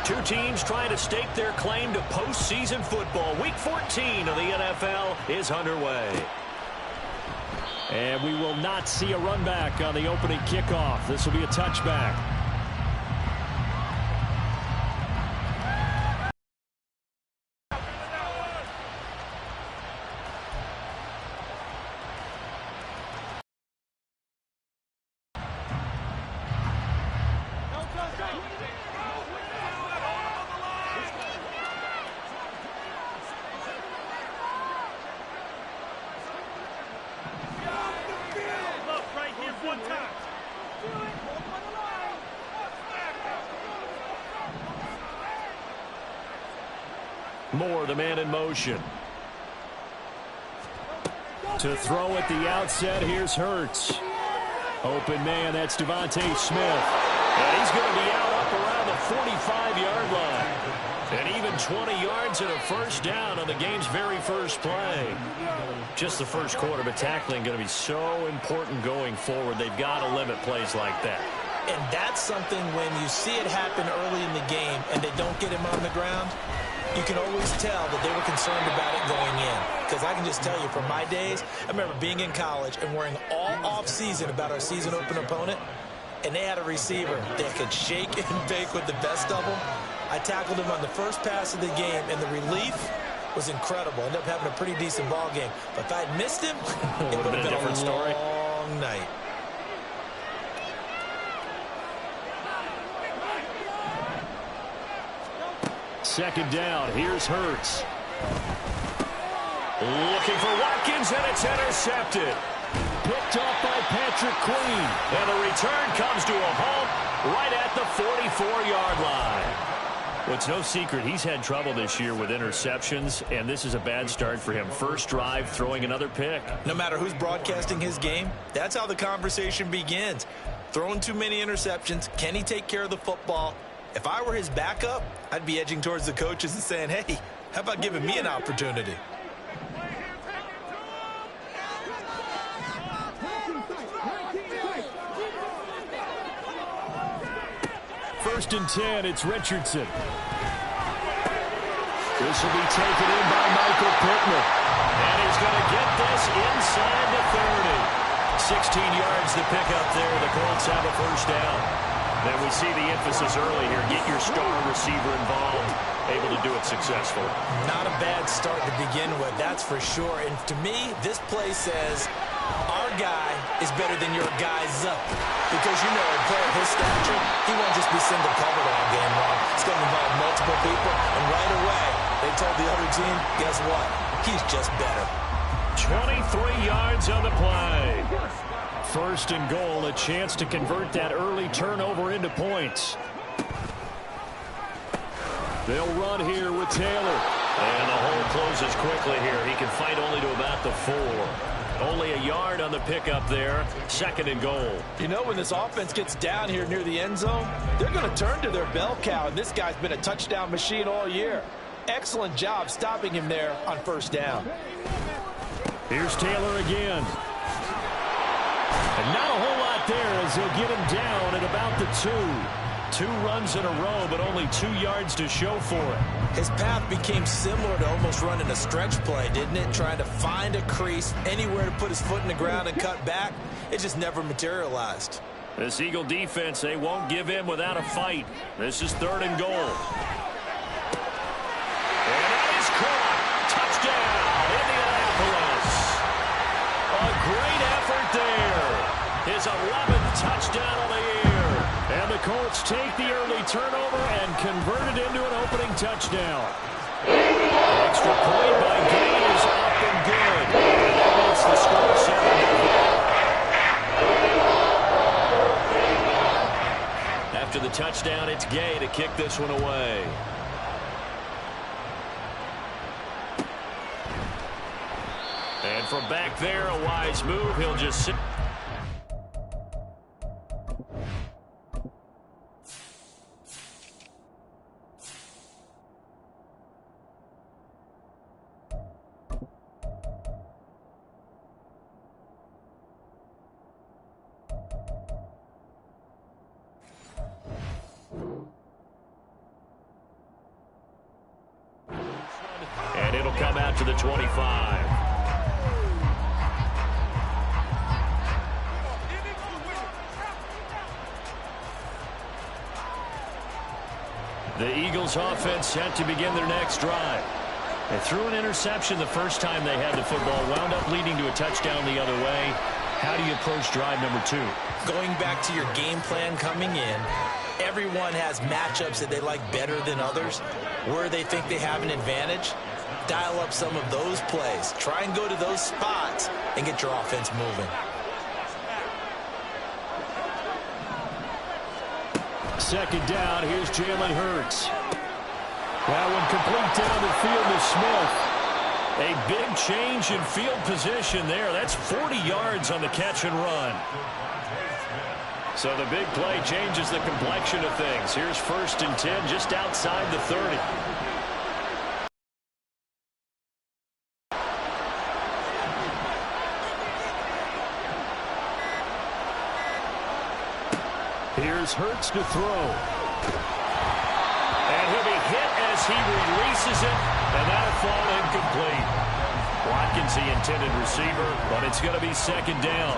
Two teams trying to stake their claim to postseason football. Week 14 of the NFL is underway. And we will not see a run back on the opening kickoff. This will be a touchback. Moore, the man in motion. To throw at the outset, here's Hurts. Open man, that's Devontae Smith. And he's going to be out up around the 45-yard line. And even 20 yards and a first down on the game's very first play. Just the first quarter, but tackling going to be so important going forward. They've got to limit plays like that. And that's something when you see it happen early in the game and they don't get him on the ground, you can always tell that they were concerned about it going in. Because I can just tell you from my days, I remember being in college and worrying all off-season about our season open opponent, and they had a receiver that could shake and bake with the best of them. I tackled him on the first pass of the game, and the relief was incredible. Ended up having a pretty decent ball game. But if I had missed him, it would have been a different story. Long night. Second down, here's Hurts. Looking for Watkins, and it's intercepted. Picked up by Patrick Queen. And the return comes to a halt right at the 44-yard line. Well, it's no secret he's had trouble this year with interceptions, and this is a bad start for him. First drive, throwing another pick. No matter who's broadcasting his game, that's how the conversation begins. Throwing too many interceptions, can he take care of the football? If I were his backup, I'd be edging towards the coaches and saying, hey, how about giving me an opportunity? First and 10, it's Richardson. This will be taken in by Michael Pittman. And he's going to get this inside the 30. 16 yards to pick up there. The Colts have a first down. And we see the emphasis early here. Get your star receiver involved. Able to do it successfully. Not a bad start to begin with, that's for sure. And to me, this play says our guy is better than your guys up. Because, you know, a player of his stature, he won't just be single covered all game long. It's going to involve multiple people. And right away, they told the other team, guess what? He's just better. 23 yards on the play. First and goal, a chance to convert that early turnover into points. They'll run here with Taylor. And the hole closes quickly here. He can fight only to about the 4. Only a yard on the pickup there. Second and goal. You know, when this offense gets down here near the end zone, they're going to turn to their bell cow, and this guy's been a touchdown machine all year. Excellent job stopping him there on first down. Here's Taylor again. And not a whole lot there as he'll get him down at about the 2. 2 runs in a row, but only 2 yards to show for it. His path became similar to almost running a stretch play, didn't it? Trying to find a crease, anywhere to put his foot in the ground and cut back. It just never materialized. This Eagle defense, they won't give in without a fight. This is third and goal. And that is caught. Touchdown, Indianapolis. A great effort there. His 11th touchdown of the year. And the Colts take the early turnover and convert it into an opening touchdown. Extra point by Gay is up and good. And that makes the score 7-0. After the touchdown, it's Gay to kick this one away. And from back there, a wise move. He'll just sit. him out to the 25. The Eagles offense set to begin their next drive. They threw an interception the first time they had the football, wound up leading to a touchdown the other way. How do you approach drive number 2? Going back to your game plan coming in, everyone has matchups that they like better than others. Where they think they have an advantage, dial up some of those plays. Try and go to those spots and get your offense moving. Second down, here's Jalen Hurts. That one complete down the field to Smith. A big change in field position there. That's 40 yards on the catch and run. So the big play changes the complexion of things. Here's 1st and 10 just outside the 30. Here's Hurts to throw. And he'll be hit as he releases it, and that'll fall incomplete. Watkins, the intended receiver, but it's going to be 2nd down.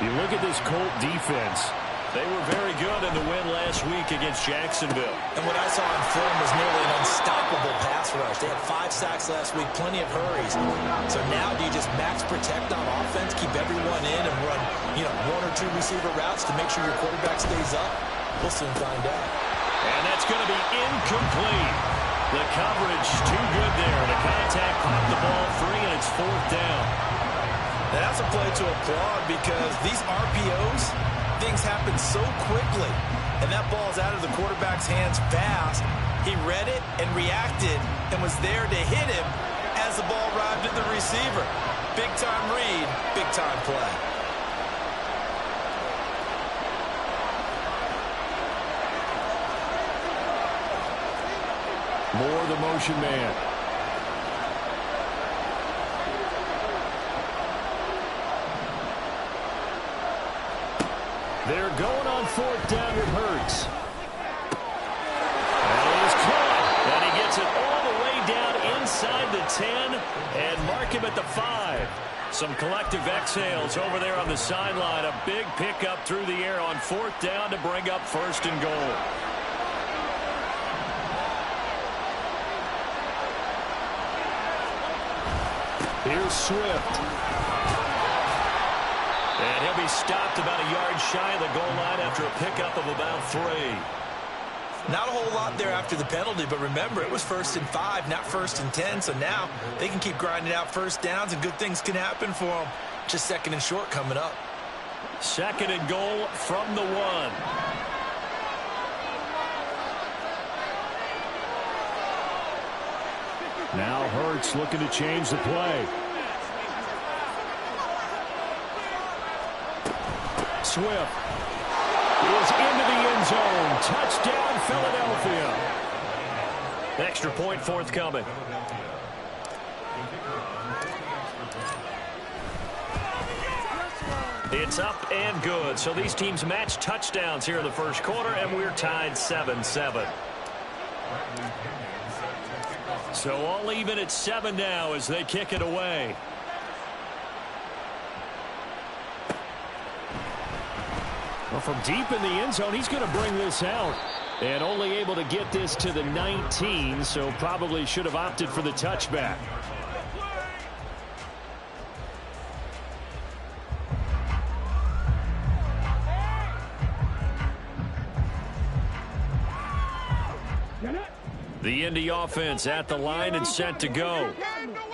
You look at this Colt defense. They were very good in the win last week against Jacksonville. And what I saw on film was nearly an unstoppable pass rush. They had 5 sacks last week, plenty of hurries. So now do you just max protect on offense, keep everyone in, and run 1 or 2 receiver routes to make sure your quarterback stays up? We'll soon find out. And that's going to be incomplete. The coverage too good there. The contact popped the ball free, and it's 4th down. And that's a play to applaud because these RPOs, things happen so quickly. And that ball's out of the quarterback's hands fast. He read it and reacted and was there to hit him as the ball arrived at the receiver. Big-time read, big-time play. More the motion man. They're going on 4th down with Hurts. That is caught. And he gets it all the way down inside the 10 and mark him at the 5. Some collective exhales over there on the sideline. A big pickup through the air on 4th down to bring up 1st and goal. Here's Swift. And he'll be stopped about a yard shy of the goal line after a pickup of about 3. Not a whole lot there after the penalty, but remember, it was 1st and 5, not 1st and 10, so now they can keep grinding out 1st downs, and good things can happen for them. Just 2nd and short coming up. 2nd and goal from the 1. Now Hurts looking to change the play. Swift is into the end zone. Touchdown, Philadelphia. Extra point forthcoming. It's up and good. So these teams match touchdowns here in the first quarter, and we're tied 7-7. So all even at 7 now as they kick it away. Well, from deep in the end zone, he's going to bring this out. And only able to get this to the 19, so probably should have opted for the touchback. The Indy offense at the line and set to go.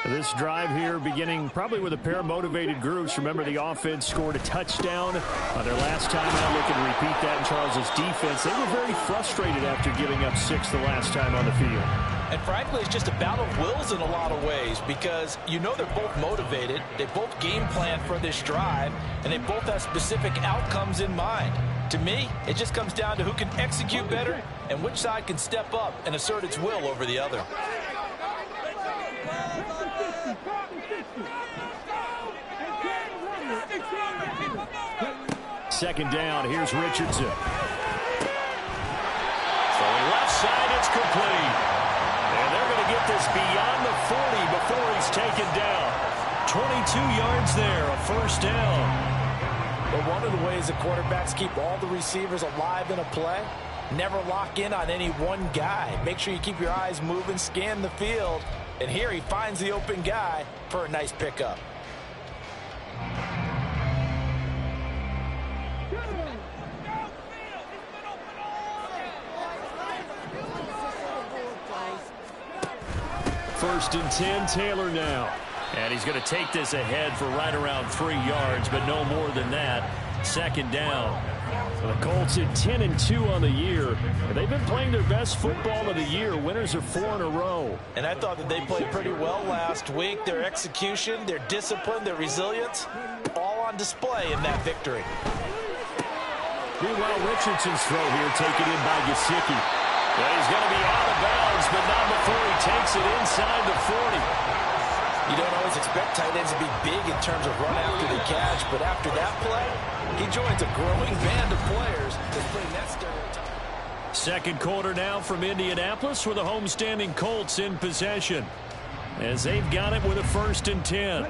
This drive here beginning probably with a pair of motivated groups. Remember, the offense scored a touchdown their last time out. Looking to repeat that in Charles's defense. They were very frustrated after giving up 6 the last time on the field. And frankly, it's just a battle of wills in a lot of ways because you know they're both motivated. They both game plan for this drive, and they both have specific outcomes in mind. To me, it just comes down to who can execute better and which side can step up and assert its will over the other. Second down, here's Richardson. Throwing left side, it's complete. And they're going to get this beyond the 40 before he's taken down. 22 yards there, a first down. Well, one of the ways the quarterbacks keep all the receivers alive in a play, never lock in on any one guy. Make sure you keep your eyes moving, scan the field. And here he finds the open guy for a nice pickup. First and 10, Taylor now. And he's going to take this ahead for right around 3 yards, but no more than that. Second down. So the Colts at 10-2 on the year. And they've been playing their best football of the year. Winners are 4 in a row. And I thought that they played pretty well last week. Their execution, their discipline, their resilience, all on display in that victory. Meanwhile, Richardson's throw here taken in by Gesicki. Well, he's going to be out of bounds, but not before he takes it inside the 40. You don't always expect tight ends to be big in terms of run after the catch, but after that play, he joins a growing band of players that's putting that stereotype. Second quarter now from Indianapolis with the homestanding Colts in possession, as they've got it with a first and 10.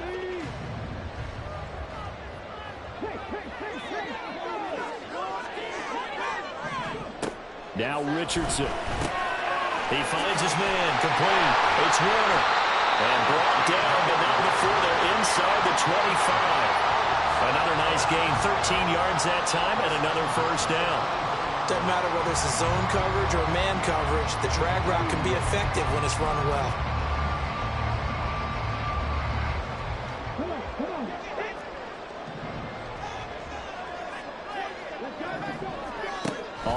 Now Richardson. He finds his man, complete. It's Warner. And brought down, but not before they're inside the 25. Another nice gain, 13 yards that time, and another first down. Doesn't matter whether it's a zone coverage or man coverage, the drag route can be effective when it's run well.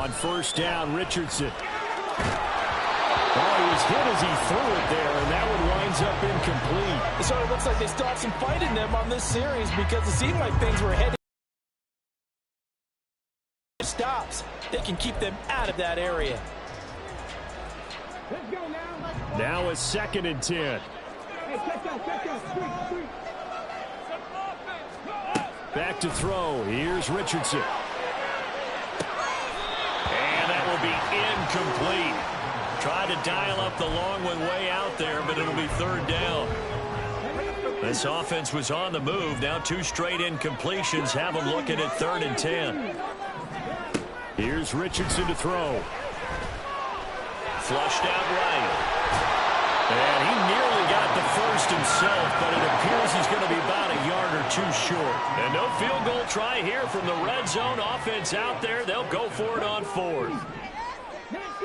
On first down, Richardson. Oh, he was hit as he threw it there, and that one winds up incomplete. It sort of looks like they still have some fight in them on this series because it seemed like things were heading. Stops. They can keep them out of that area. Let's go now. Now a second and 10. Hey, check out. Three. Back to throw. Here's Richardson. And that will be incomplete. Tried to dial up the long one way out there, but it'll be third down. This offense was on the move. Now 2 straight incompletions have them looking at third and 10. Here's Richardson to throw. Flushed out right. And he nearly got the first himself, but it appears he's going to be about a yard or 2 short. And no field goal try here from the red zone. Offense out there. They'll go for it on 4th.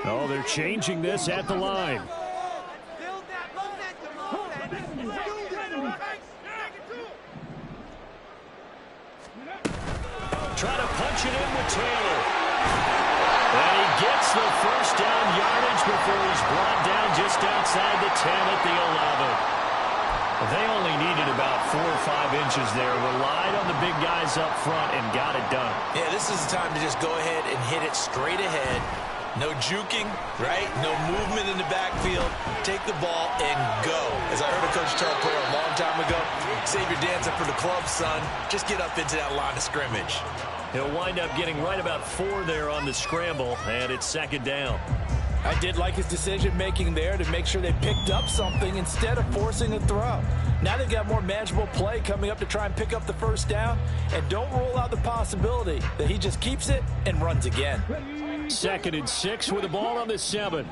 Oh, they're changing this at the line. Try to punch it in with Taylor. And he gets the first down yardage before he's brought down just outside the 10 at the 11. They only needed about 4 or 5 inches there. Relied on the big guys up front and got it done. Yeah, this is the time to just go ahead and hit it straight ahead. No juking, right? No movement in the backfield. Take the ball and go. As I heard a coach tell a player a long time ago, save your dancing for the club, son. Just get up into that line of scrimmage. He'll wind up getting right about 4 there on the scramble, and it's second down. I did like his decision-making there to make sure they picked up something instead of forcing a throw. Now they've got more manageable play coming up to try and pick up the first down, and don't rule out the possibility that he just keeps it and runs again. Second and 6 with the ball on the 7.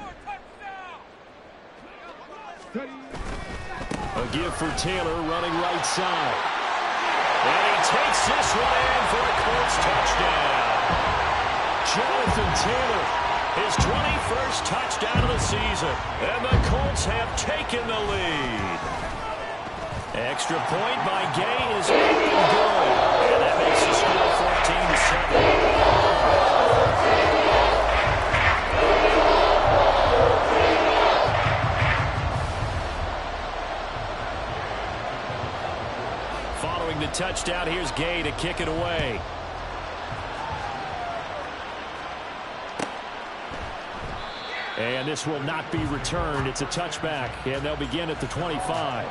A give for Taylor running right side. And he takes this one in for a Colts touchdown. Jonathan Taylor, his 21st touchdown of the season. And the Colts have taken the lead. Extra point by Gay is up and good. And that makes the score 14-7. Following the touchdown, here's Gay to kick it away. And this will not be returned. It's a touchback, and they'll begin at the 25.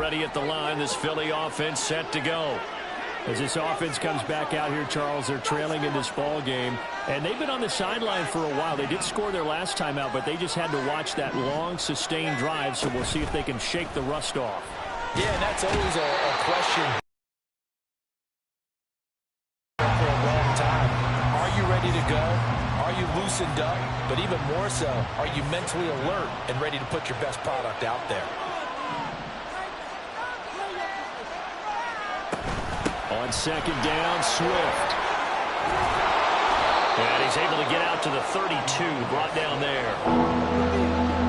ready at the line. This Philly offense set to go. As this offense comes back out here, Charles, they're trailing in this ball game. And they've been on the sideline for a while. They did score their last time out, but they just had to watch that long, sustained drive. So we'll see if they can shake the rust off. Yeah, and that's always a question for a long time. Are you ready to go? Are you loosened up? But even more so, are you mentally alert and ready to put your best product out there? On second down, Swift. And he's able to get out to the 32, brought down there.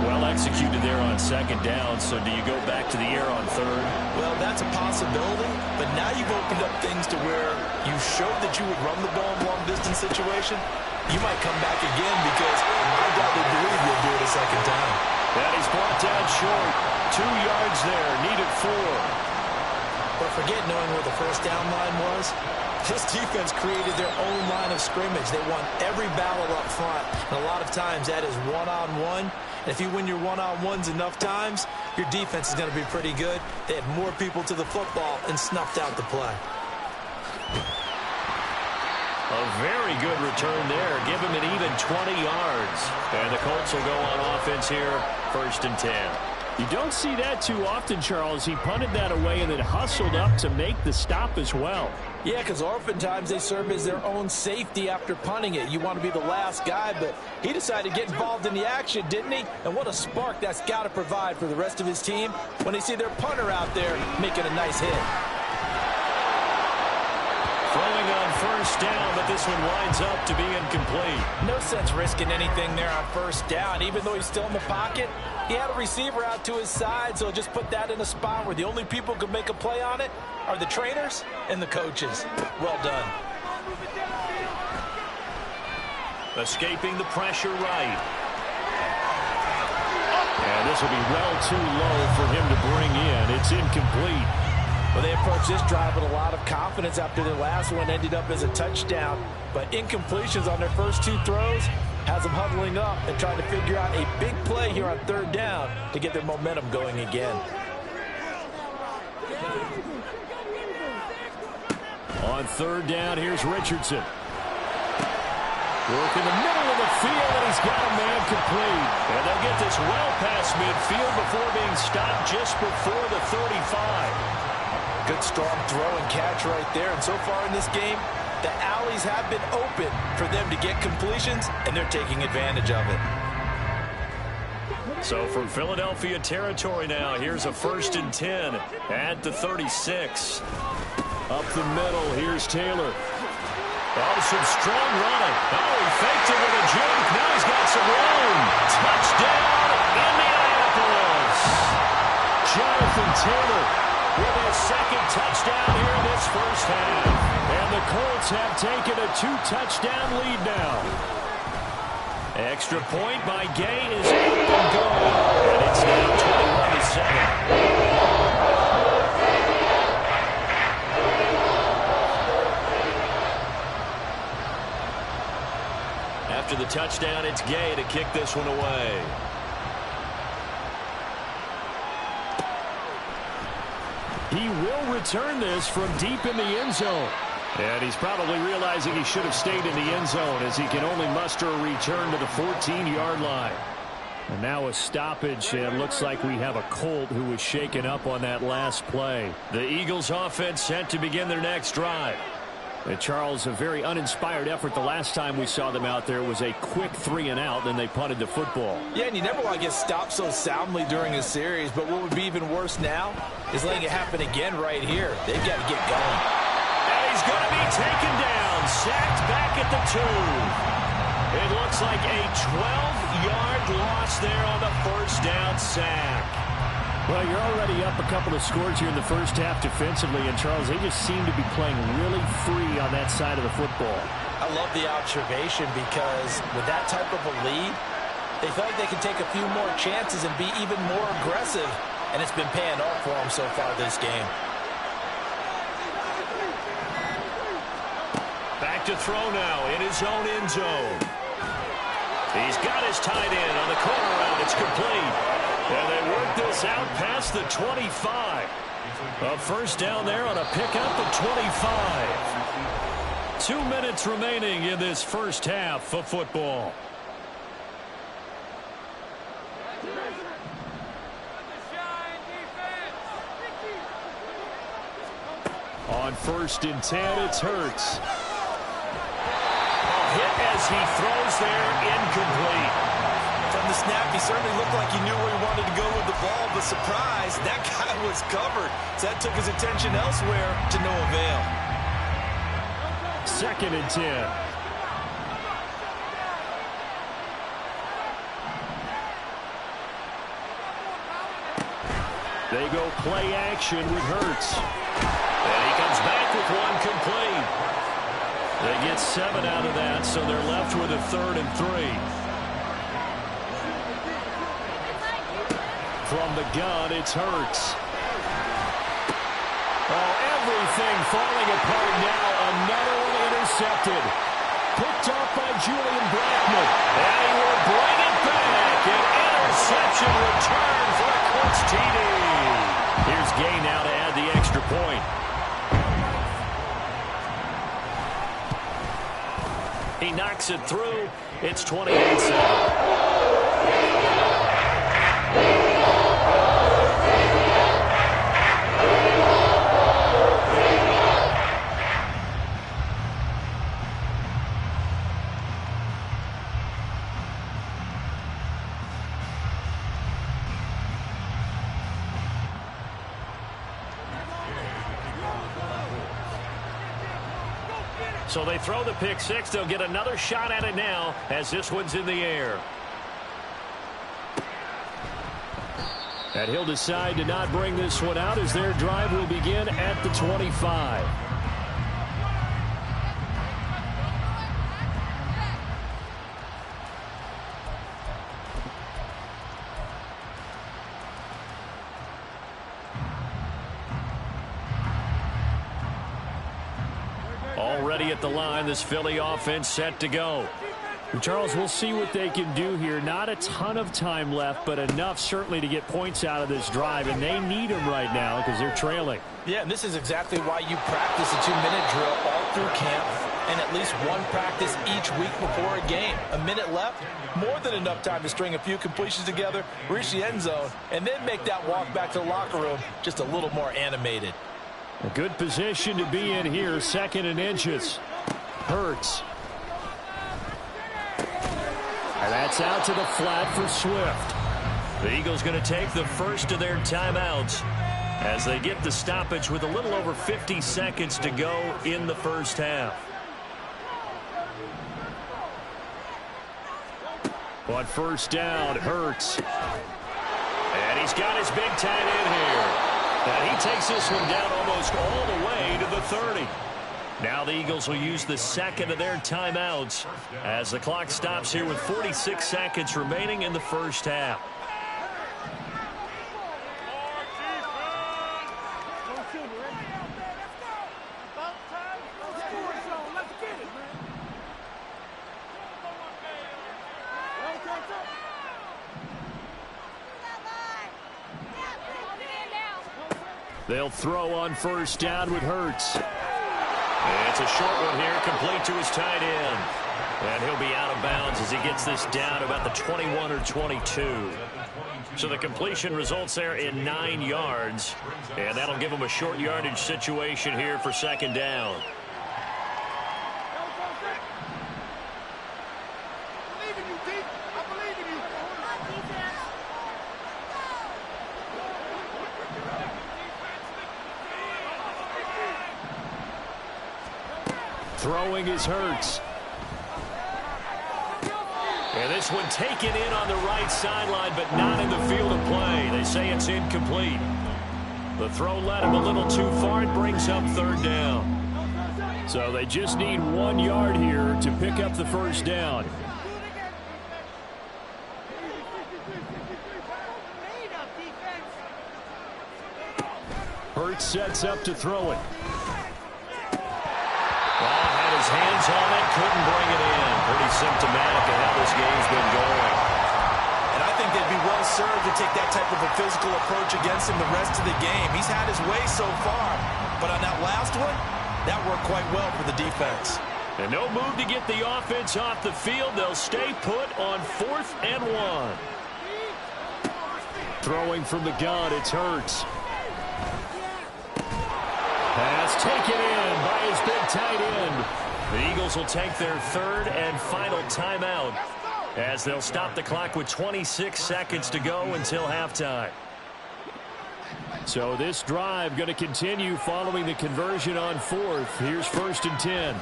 Well executed there on second down, so do you go back to the air on third? Well, that's a possibility, but now you've opened up things to where you showed that you would run the ball in long-distance situation. You might come back again because I doubt they believe you'll do it a second time. And he's brought down short. 2 yards there, needed 4. But forget knowing where the first down line was. This defense created their own line of scrimmage. They won every battle up front. And a lot of times that is one-on-one. And if you win your one-on-ones enough times, your defense is going to be pretty good. They had more people to the football and snuffed out the play. A very good return there. Give him an even 20 yards. And the Colts will go on offense here, 1st and 10. You don't see that too often, Charles. He punted that away and then hustled up to make the stop as well. Yeah, because oftentimes they serve as their own safety after punting it. You want to be the last guy, but he decided to get involved in the action, didn't he? And what a spark that's got to provide for the rest of his team when they see their punter out there making a nice hit. Throwing on first down, but this one winds up to be incomplete. No sense risking anything there on first down. Even though he's still in the pocket, he had a receiver out to his side, so just put that in a spot where the only people who can make a play on it are the trainers and the coaches. Well done. Escaping the pressure right. And this will be well too low for him to bring in. It's incomplete. Well, they approached this drive with a lot of confidence after their last one ended up as a touchdown. But incompletions on their first 2 throws has them huddling up and trying to figure out a big play here on 3rd down to get their momentum going again. On 3rd down, here's Richardson. Work in the middle of the field, and he's got a man complete. And they'll get this well past midfield before being stopped just before the 35. Good strong throw and catch right there. And so far in this game, the alleys have been open for them to get completions, and they're taking advantage of it. So from Philadelphia territory now, here's a 1st and 10 at the 36. Up the middle, here's Taylor. Oh, some strong running. Oh, he faked it with a juke. Now he's got some room. Touchdown, Indianapolis. Jonathan Taylor with his 2nd touchdown here in this first half. And the Colts have taken a 2-touchdown lead now. Extra point by Gay is up and good. And it's now 21-7. After the touchdown, it's Gay to kick this one away. He will return this from deep in the end zone. And he's probably realizing he should have stayed in the end zone as he can only muster a return to the 14-yard line. And now a stoppage, and it looks like we have a Colt who was shaken up on that last play. The Eagles offense set to begin their next drive. And Charles, a very uninspired effort the last time we saw them out there was a quick 3-and-out, then they punted the football. Yeah, and you never want to get stopped so soundly during a series, but what would be even worse now is letting it happen again right here. They've got to get going. And he's going to be taken down, sacked back at the 2. It looks like a 12-yard loss there on the first down sack. Well, you're already up a couple of scores here in the first half defensively, and Charles, they just seem to be playing really free on that side of the football. I love the observation because with that type of a lead, they feel like they can take a few more chances and be even more aggressive, and it's been paying off for them so far this game. Back to throw now in his own end zone. He's got his tight end on the corner route. It's complete. And they work this out past the 25. A first down there on a pickup at 25. 2 minutes remaining in this first half of football. On 1st and 10, it's Hurts. Hit as he throws there, incomplete. From the snap, he certainly looked like he knew where he wanted to go with the ball, but surprise, that guy was covered. So that took his attention elsewhere to no avail. 2nd and 10. They go play action with Hurts. And he comes back with one complete. They get 7 out of that, so they're left with a 3rd and 3. From the gun, it's Hurts. Oh, everything falling apart now. Another one intercepted. Picked up by Julian Blackmon. And he will bring it back. An interception return for a Colts TD. Here's Gay now to add the extra point. He knocks it through. It's 28-7. So they throw the pick six. They'll get another shot at it now as this one's in the air. And he'll decide to not bring this one out as their drive will begin at the 25. Already at the line, this Philly offense set to go. Charles, we'll see what they can do here. Not a ton of time left, but enough certainly to get points out of this drive, and they need them right now because they're trailing. Yeah, and this is exactly why you practice a 2-minute drill all through camp and at least one practice each week before a game. A minute left, more than enough time to string a few completions together, reach the end zone, and then make that walk back to the locker room just a little more animated. A good position to be in here, 2nd and inches. Hurts. And that's out to the flat for Swift. The Eagles going to take the first of their timeouts as they get the stoppage with a little over 50 seconds to go in the first half. On 1st down, Hurts. And he's got his big tight end here. And he takes this one down almost all the way to the 30. Now the Eagles will use the second of their timeouts as the clock stops here with 46 seconds remaining in the first half. They'll throw on 1st down with Hurts. It's a short one here, complete to his tight end. And he'll be out of bounds as he gets this down about the 21 or 22. So the completion results there in 9 yards. And that'll give him a short yardage situation here for 2nd down. Throwing is Hurts. And this one taken in on the right sideline, but not in the field of play. They say it's incomplete. The throw led him a little too far. It brings up 3rd down. So they just need 1 yard here to pick up the first down. Hurts sets up to throw it. His hands on it, couldn't bring it in. Pretty symptomatic of how this game's been going. And I think they've be well served to take that type of a physical approach against him the rest of the game. He's had his way so far, but on that last one, that worked quite well for the defense. And no move to get the offense off the field. They'll stay put on 4th and 1. Throwing from the gun, it's Hurts. Pass taken in by his big tight end. The Eagles will take their 3rd and final timeout as they'll stop the clock with 26 seconds to go until halftime. So this drive going to continue following the conversion on 4th. Here's 1st and 10.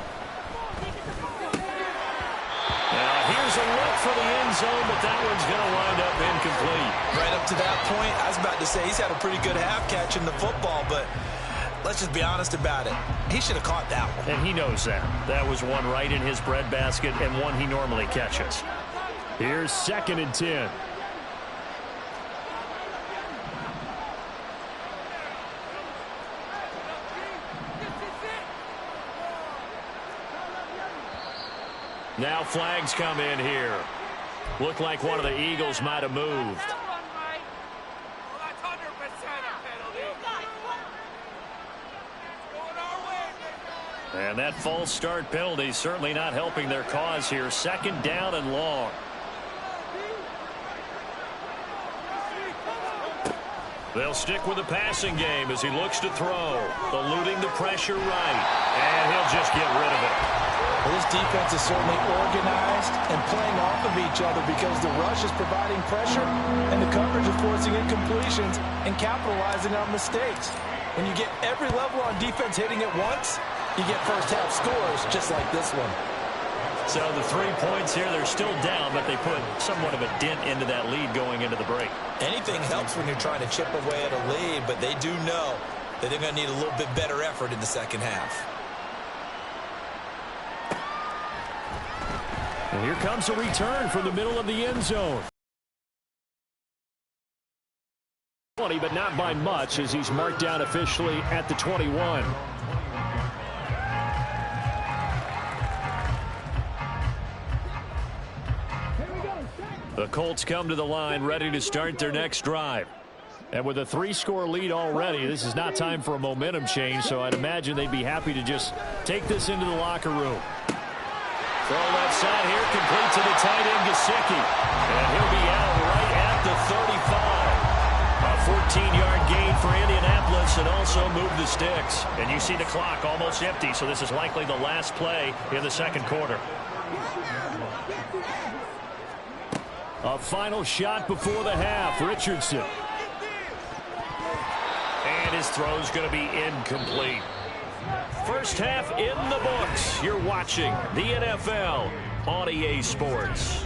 Now here's a look for the end zone, but that one's going to wind up incomplete. Right up to that point, I was about to say he's had a pretty good half catching the football, but let's just be honest about it. He should have caught that one. And he knows that. That was one right in his breadbasket and one he normally catches. Here's 2nd and 10. Now flags come in here. Looked like one of the Eagles might have moved. And that false start penalty certainly not helping their cause here. 2nd down and long. They'll stick with the passing game as he looks to throw. Eluding the pressure right. And he'll just get rid of it. Well, this defense is certainly organized and playing off of each other because the rush is providing pressure and the coverage is forcing incompletions and capitalizing on mistakes. When you get every level on defense hitting at once, you get first half scores just like this one. So the 3 points here, they're still down, but they put somewhat of a dent into that lead going into the break. Anything helps when you're trying to chip away at a lead, but they do know that they're going to need a little bit better effort in the second half. And here comes a return from the middle of the end zone. But not by much as he's marked down officially at the 21. The Colts come to the line ready to start their next drive. And with a 3-score lead already, this is not time for a momentum change, so I'd imagine they'd be happy to just take this into the locker room. Throw left side here, complete to the tight end, Gesicki. And he'll be out right at the 35. A 14-yard gain for Indianapolis and also move the sticks. And you see the clock almost empty, so this is likely the last play in the second quarter. A final shot before the half. Richardson. And his throw's going to be incomplete. First half in the books. You're watching the NFL on EA Sports.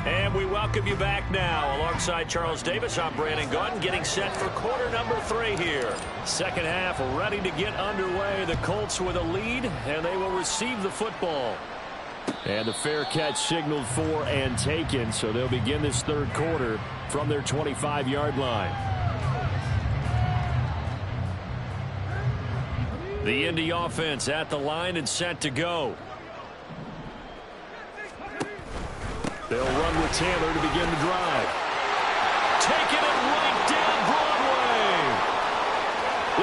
And we welcome you back now. Alongside Charles Davis, I'm Brandon Gaudin, getting set for quarter number 3 here. Second half ready to get underway. The Colts with a lead, and they will receive the football. And the fair catch signaled for and taken, so they'll begin this third quarter from their 25-yard line. The Indy offense at the line and set to go. They'll run with Taylor to begin the drive. Taking it right down Broadway.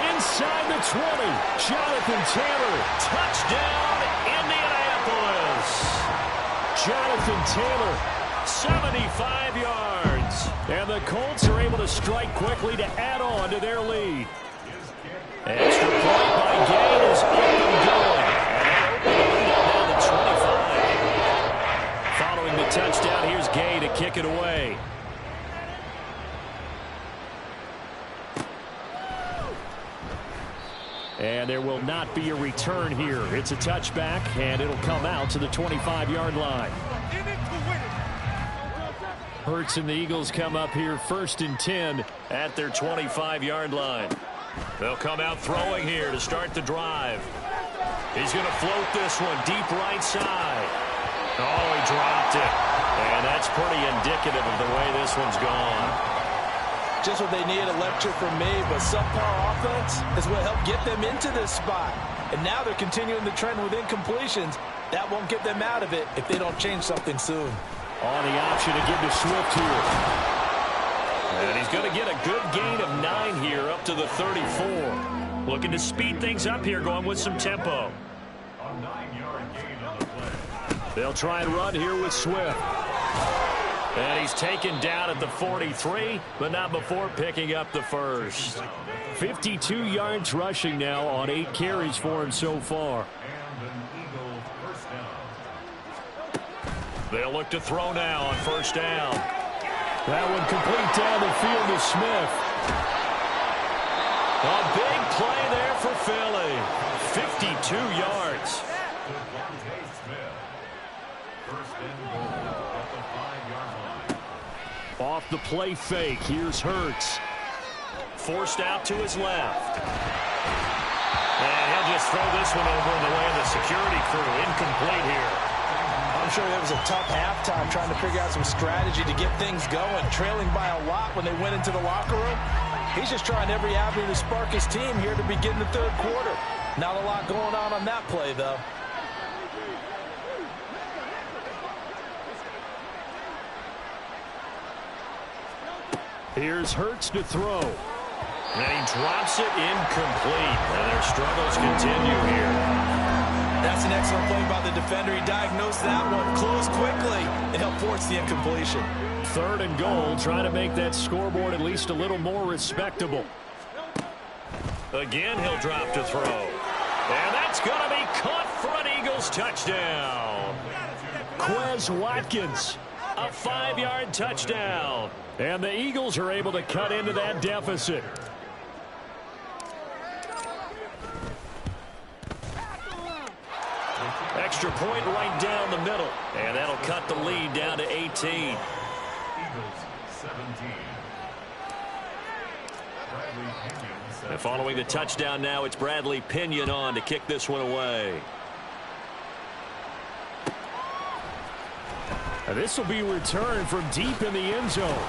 Inside the 20. Jonathan Taylor. Touchdown, Indianapolis. Jonathan Taylor, 75 yards. And the Colts are able to strike quickly to add on to their lead. Extra point by Gay is up and going. And they open the lead up now to 25. Following the touchdown, here's Gay to kick it away. And there will not be a return here. It's a touchback, and it'll come out to the 25-yard line. Hurts and the Eagles come up here 1st and 10 at their 25-yard line. They'll come out throwing here to start the drive. He's going to float this one deep right side. Oh, he dropped it. And that's pretty indicative of the way this one's gone. Just what they needed, a lecture from me, but subpar offense is what helped get them into this spot. And now they're continuing the trend with incompletions. That won't get them out of it if they don't change something soon. On the option to give to Swift here. And he's going to get a good gain of 9 here up to the 34. Looking to speed things up here, going with some tempo. They'll try and run here with Swift. And he's taken down at the 43, but not before picking up the first. 52 yards rushing now on 8 carries for him so far. They'll look to throw now on first down. That one complete down the field to Smith. A big play there for Philly. 52 yards. Off the play fake, here's Hurts. Forced out to his left. And he'll just throw this one over in the way of the security crew. Incomplete here. I'm sure that was a tough halftime trying to figure out some strategy to get things going, trailing by a lot when they went into the locker room. He's just trying every avenue to spark his team here to begin the third quarter. Not a lot going on that play, though. Here's Hurts to throw. And he drops it incomplete. And their struggles continue here. That's an excellent play by the defender. He diagnosed that one, closed quickly, and helped force the incompletion. 3rd and goal, trying to make that scoreboard at least a little more respectable. Again, he'll drop to throw. And that's going to be caught for an Eagles touchdown. Quez Watkins, a 5-yard touchdown. And the Eagles are able to cut into that deficit. Extra point right down the middle. And that'll cut the lead down to 18. Eagles 17. And following the touchdown now, it's Bradley Pinion on to kick this one away. And this will be returned from deep in the end zone.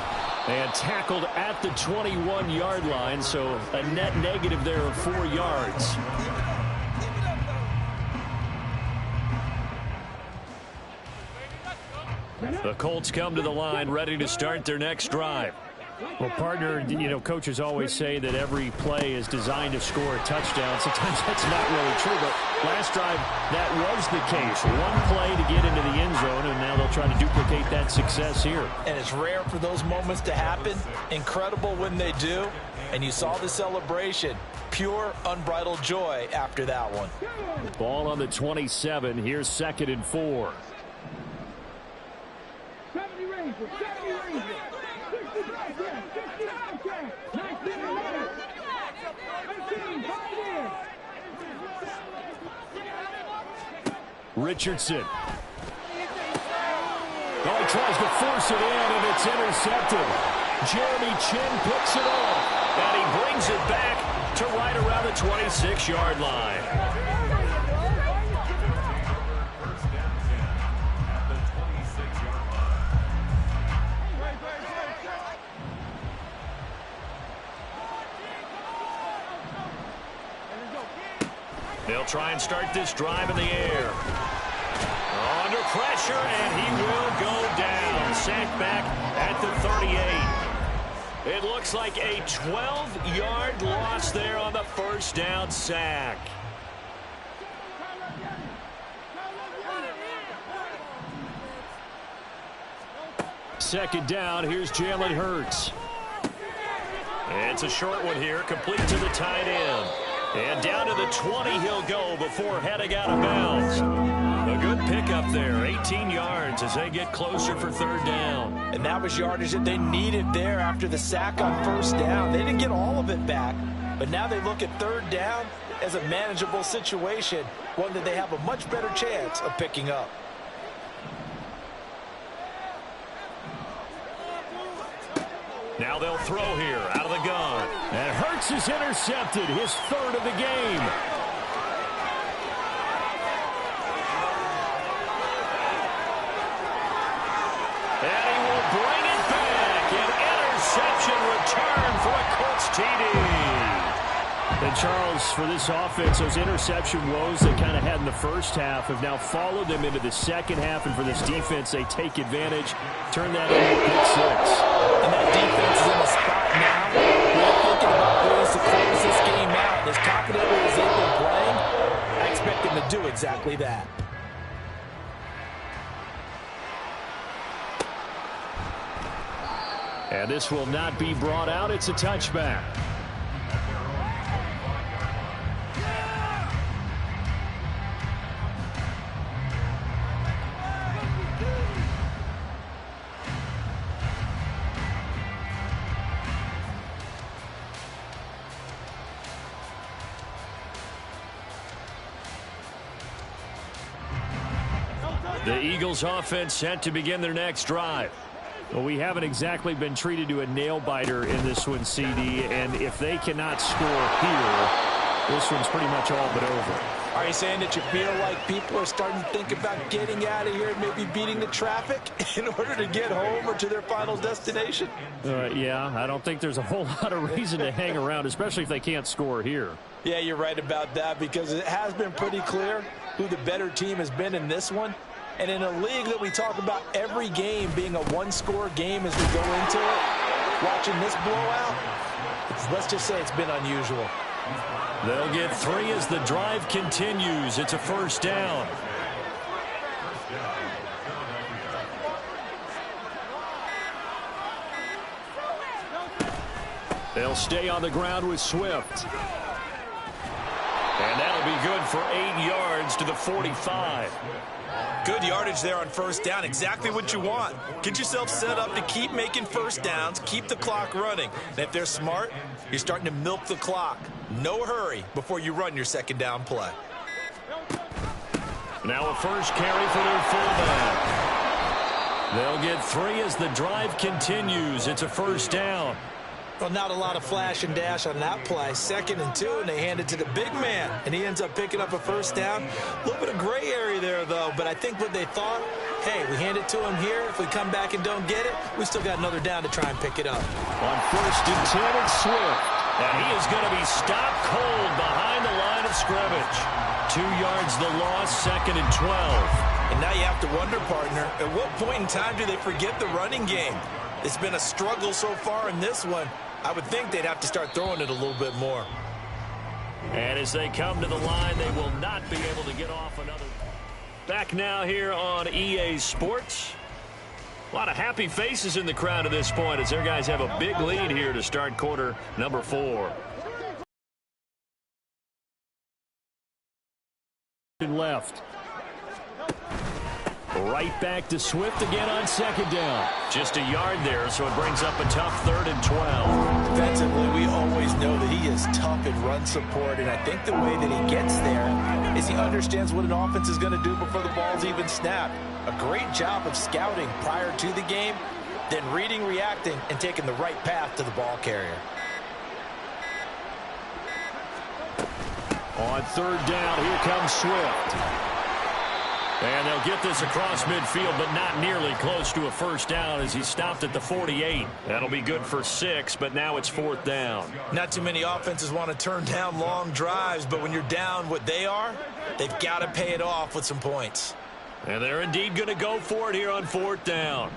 And tackled at the 21-yard line, so a net negative there of 4 yards. The Colts come to the line, ready to start their next drive. Well, partner, you know, coaches always say that every play is designed to score a touchdown. Sometimes that's not really true, but last drive, that was the case. One play to get into the end zone, and now they'll try to duplicate that success here. And it's rare for those moments to happen. Incredible when they do. And you saw the celebration. Pure, unbridled joy after that one. Ball on the 27. Here's 2nd and 4. 70 Rangers, 70 Rangers. 65 there, 65 there. 19 minutes. 18, 5 there. Richardson. Oh, he tries to force it in, and it's intercepted. Jeremy Chin picks it off, and he brings it back to right around the 26-yard line. They'll try and start this drive in the air. Under pressure, and he will go down. Sacked back at the 38. It looks like a 12-yard loss there on the first down sack. Second down, here's Jalen Hurts. It's a short one here, complete to the tight end. And down to the 20 he'll go before heading out of bounds. A good pickup there, 18 yards as they get closer for 3rd down. And that was yardage that they needed there after the sack on first down. They didn't get all of it back, but now they look at 3rd down as a manageable situation, one that they have a much better chance of picking up. Now they'll throw here out of the gun. And Hurts is intercepted, his 3rd of the game. And he will bring it back. An interception return TD. And Charles, for this offense, those interception woes they kind of had in the first half have now followed them into the second half. And for this defense, they take advantage, turn that into a pick six. And that defense is in a spot now where they're thinking about ways to close this game out. As confident as they've been playing, I expect them to do exactly that. And this will not be brought out. It's a touchback. The Eagles offense set to begin their next drive. Well, we haven't exactly been treated to a nail-biter in this one, CD, and if they cannot score here, this one's pretty much all but over. Are you saying that you feel like people are starting to think about getting out of here and maybe beating the traffic in order to get home or to their final destination? Yeah, I don't think there's a whole lot of reason to hang around, especially if they can't score here. Yeah, you're right about that because it has been pretty clear who the better team has been in this one. And in a league that we talk about every game being a one-score game as we go into it, watching this blowout, let's just say it's been unusual. They'll get 3 as the drive continues. It's a first down. They'll stay on the ground with Swift. And that'll be good for 8 yards to the 45. Good yardage there on first down. Exactly what you want. Get yourself set up to keep making first downs, keep the clock running. And if they're smart, you're starting to milk the clock. No hurry before you run your second down play. Now a first carry for their fullback. They'll get 3 as the drive continues. It's a first down. Well, not a lot of flash and dash on that play. 2nd and 2, and they hand it to the big man, and he ends up picking up a first down. A little bit of gray area there, though, but I think what they thought, hey, we hand it to him here. If we come back and don't get it, we still got another down to try and pick it up. On 1st and 10, it's Swift. And he is going to be stopped cold behind the line of scrimmage. 2 yards the loss, 2nd and 12. And now you have to wonder, partner, at what point in time do they forget the running game? It's been a struggle so far in this one. I would think they'd have to start throwing it a little bit more. And as they come to the line, they will not be able to get off another. Back now here on EA Sports. A lot of happy faces in the crowd at this point as their guys have a big lead here to start quarter number 4. Left. Right back to Swift again on 2nd down. Just a yard there, so it brings up a tough 3rd and 12. Defensively, we always know that he is tough in run support, and I think the way that he gets there is he understands what an offense is going to do before the ball's even snapped. A great job of scouting prior to the game, then reading, reacting, and taking the right path to the ball carrier. On 3rd down, here comes Swift. And they'll get this across midfield, but not nearly close to a first down as he stopped at the 48. That'll be good for 6, but now it's 4th down. Not too many offenses want to turn down long drives, but when you're down what they are, they've got to pay it off with some points. And they're indeed going to go for it here on 4th down.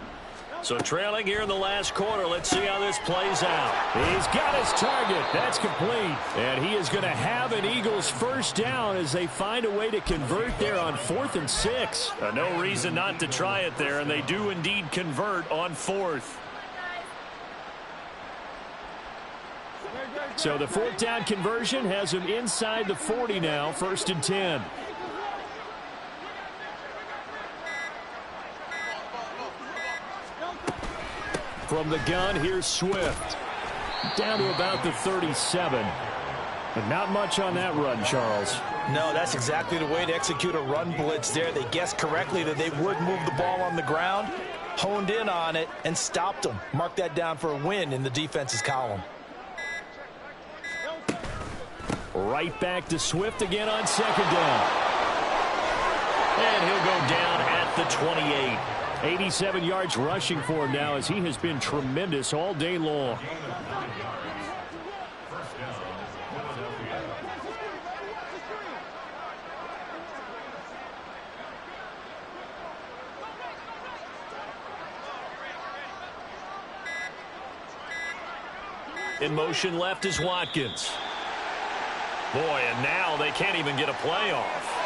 So trailing here in the last quarter, let's see how this plays out. He's got his target. That's complete. And he is going to have an Eagles first down as they find a way to convert there on 4th and 6. No reason not to try it there, and they do indeed convert on 4th. So the 4th down conversion has him inside the 40 now, 1st and 10. From the gun, here's Swift. Down to about the 37. But not much on that run, Charles. No, that's exactly the way to execute a run blitz there. They guessed correctly that they would move the ball on the ground, honed in on it, and stopped them. Mark that down for a win in the defense's column. Right back to Swift again on 2nd down. And he'll go down at the 28. 87 yards rushing for him now as he has been tremendous all day long. In motion left is Watkins. Boy, and now they can't even get a play off.